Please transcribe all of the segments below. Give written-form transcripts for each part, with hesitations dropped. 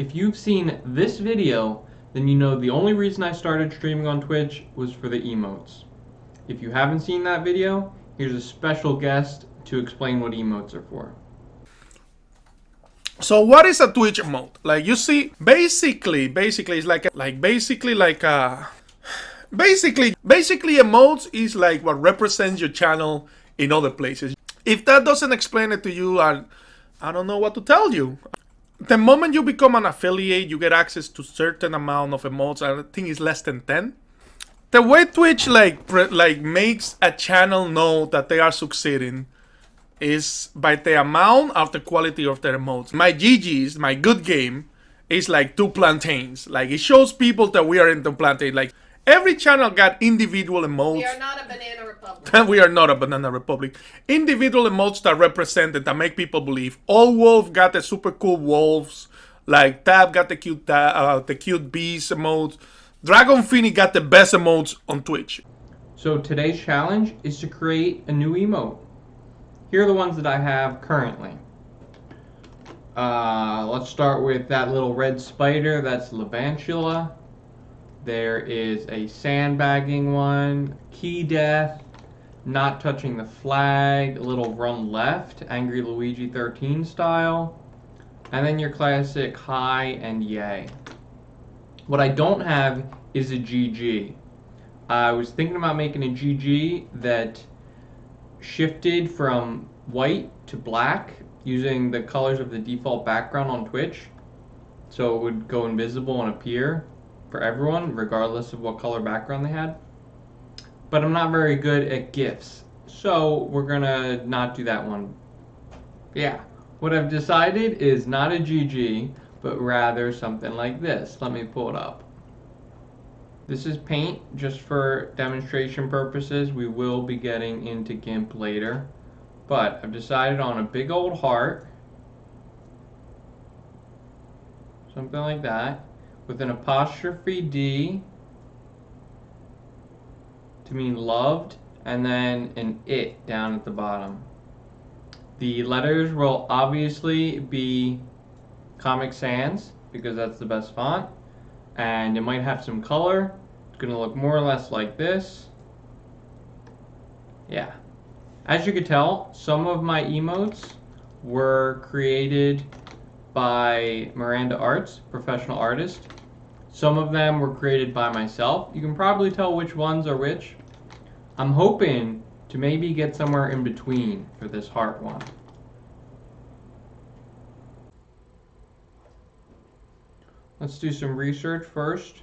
If you've seen this video, then you know the only reason I started streaming on Twitch was for the emotes. If you haven't seen that video, here's a special guest to explain what emotes are for. So what is a Twitch emote? Like you see, basically it's basically emotes is like what represents your channel in other places. If that doesn't explain it to you, I don't know what to tell you. The moment you become an affiliate, you get access to certain amount of emotes. I think it's less than 10. The way Twitch like makes a channel know that they are succeeding is by the amount of the quality of their emotes. My GG's, my good game, is like 2 plantains. Like it shows people that we are into plantain. Like every channel got individual emotes. We are not a banana republic. We are not a banana republic. Individual emotes that represent it, that make people believe. All Wolf got the super cool wolves. Like Tab got the cute bees emotes. Dragon Fini got the best emotes on Twitch. So today's challenge is to create a new emote. Here are the ones that I have currently. Let's start with that little red spider. That's Levantula. There is a sandbagging one, key death, not touching the flag, a little run left, Angry Luigi 13 style, and then your classic hi and yay. What I don't have is a GG. I was thinking about making a GG that shifted from white to black using the colors of the default background on Twitch, so it would go invisible and appear for everyone regardless of what color background they had. But I'm not very good at GIFs, so we're gonna not do that one. Yeah, what I've decided is not a GG, but rather something like this. Let me pull it up. This is Paint, just for demonstration purposes. We will be getting into Gimp later. But I've decided on a big old heart. Something like that. With an apostrophe D to mean loved. And then an it down at the bottom. The letters will obviously be Comic Sans, because that's the best font. And it might have some color. It's going to look more or less like this. Yeah. As you can tell, some of my emotes were created by Miranda Arts, professional artist. Some of them were created by myself. You can probably tell which ones are which. I'm hoping to maybe get somewhere in between for this heart one. Let's do some research first.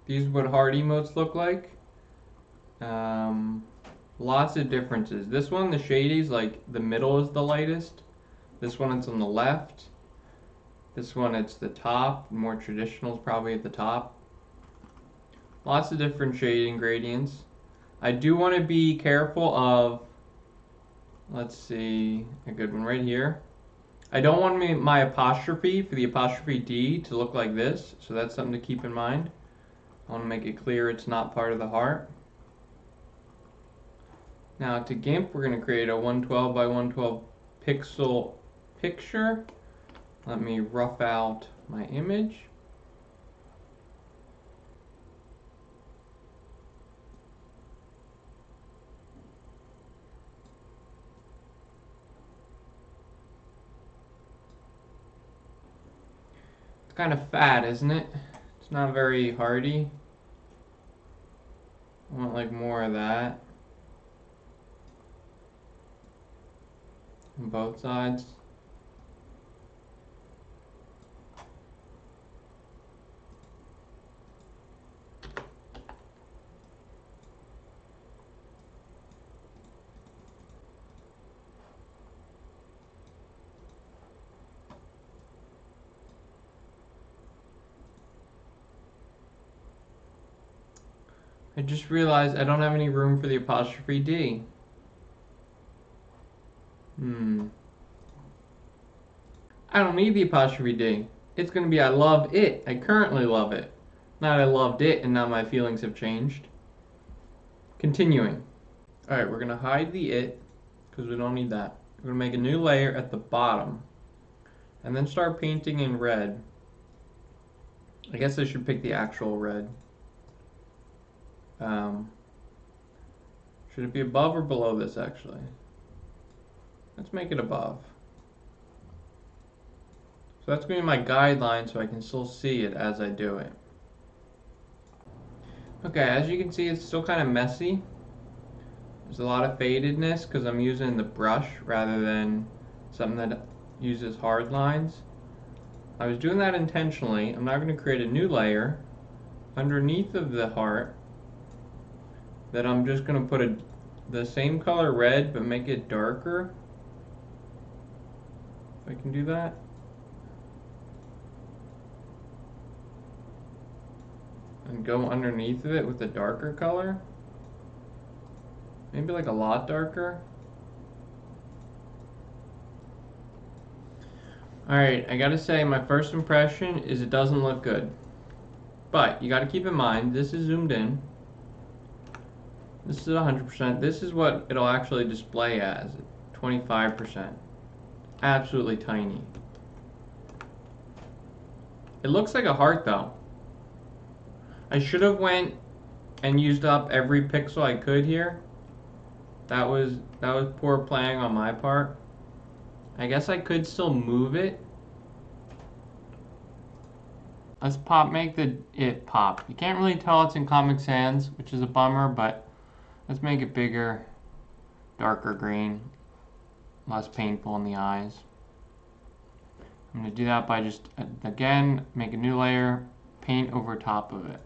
These are what heart emotes look like. Lots of differences. This one, the shadies, like the middle is the lightest. This one, it's on the left. This one, it's the top. More traditional is probably at the top. Lots of different shading gradients. I do want to be careful of, let's see, a good one right here. I don't want my apostrophe for the apostrophe D to look like this, so that's something to keep in mind. I want to make it clear it's not part of the heart. Now to Gimp, we're going to create a 112 by 112 pixel picture. Let me rough out my image. It's kind of fat, isn't it? It's not very hearty. I want like more of that on both sides. I just realized I don't have any room for the apostrophe D. I don't need the apostrophe D. It's going to be I love it. I currently love it. Not I loved it and now my feelings have changed. Continuing. Alright, we're going to hide the it because we don't need that. We're going to make a new layer at the bottom and then start painting in red. I guess I should pick the actual red. Should it be above or below this actually? Let's make it above. So that's going to be my guideline so I can still see it as I do it. Okay, as you can see, it's still kind of messy. There's a lot of fadedness because I'm using the brush rather than something that uses hard lines. I was doing that intentionally. I'm now going to create a new layer underneath of the heart that I'm just going to put the same color red but make it darker. If I can do that. And go underneath of it with a darker color. Maybe like a lot darker. Alright, I gotta say my first impression is it doesn't look good. But you gotta keep in mind, this is zoomed in. This is 100%. This is what it'll actually display as, 25%. Absolutely tiny. It looks like a heart though. I should have went and used up every pixel I could here. That was poor playing on my part. I guess I could still move it. Let's make it pop. You can't really tell it's in Comic Sans, which is a bummer, but let's make it bigger, darker green, less painful in the eyes. I'm going to do that by just, again, make a new layer, paint over top of it,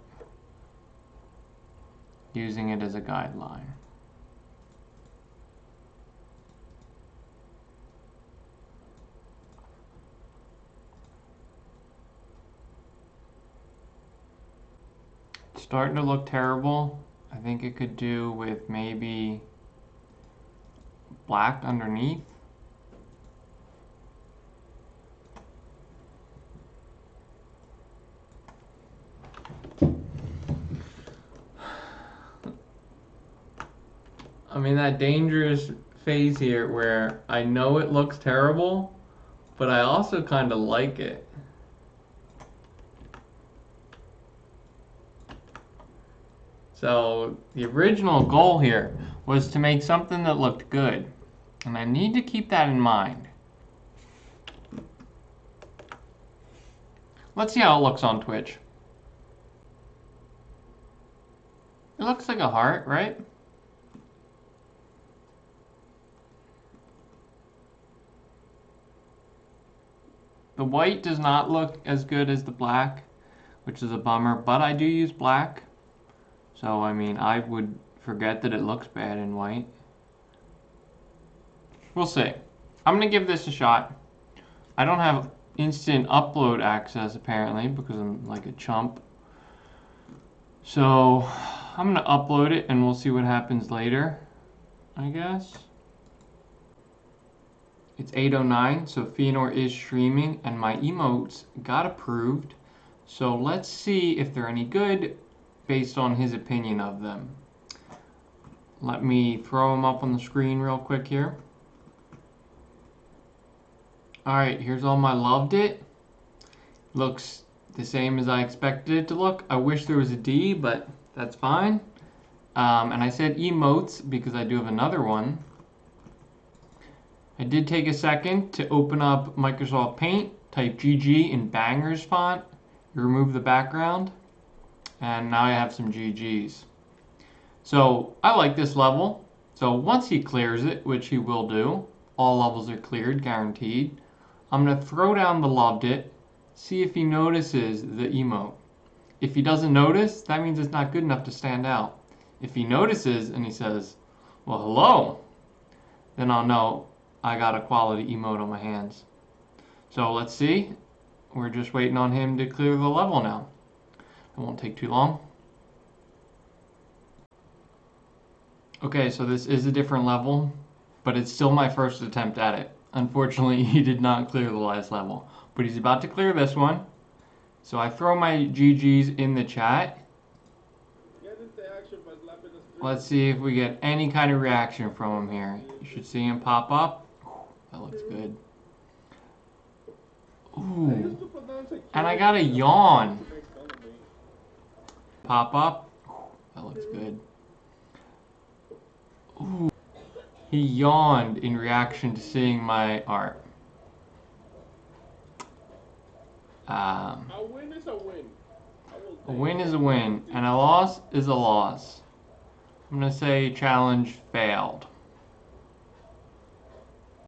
using it as a guideline. It's starting to look terrible. I think it could do with maybe black underneath. I'm in that dangerous phase here where I know it looks terrible, but I also kind of like it. So the original goal here was to make something that looked good, and I need to keep that in mind. Let's see how it looks on Twitch. It looks like a heart, right? The white does not look as good as the black, which is a bummer, but I do use black. So, I mean, I would forget that it looks bad in white. We'll see. I'm going to give this a shot. I don't have instant upload access, apparently, because I'm like a chump. So, I'm going to upload it, and we'll see what happens later, I guess. It's 8:09, so Feanor is streaming, and my emotes got approved. So, let's see if they're any good based on his opinion of them. Let me throw them up on the screen real quick here. Alright, here's all my loved it. Looks the same as I expected it to look. I wish there was a D, but that's fine. And I said emotes because I do have another one. I did take a second to open up Microsoft Paint, type GG in Bangers font, remove the background, and now I have some GGs. So I like this level. So once he clears it, which he will do, all levels are cleared, guaranteed. I'm going to throw down the loved it, see if he notices the emote. If he doesn't notice, that means it's not good enough to stand out. If he notices and he says, well, hello, then I'll know I got a quality emote on my hands. So let's see. We're just waiting on him to clear the level now. It won't take too long. Okay, so this is a different level, but it's still my first attempt at it. Unfortunately, he did not clear the last level, but he's about to clear this one. So I throw my GGs in the chat. Let's see if we get any kind of reaction from him here. You should see him pop up. That looks good. Ooh. And I got a yawn. pop up. Ooh, that looks good. Ooh. He yawned in reaction to seeing my art. A win is a win. A win is a win, and a loss is a loss. I'm going to say challenge failed.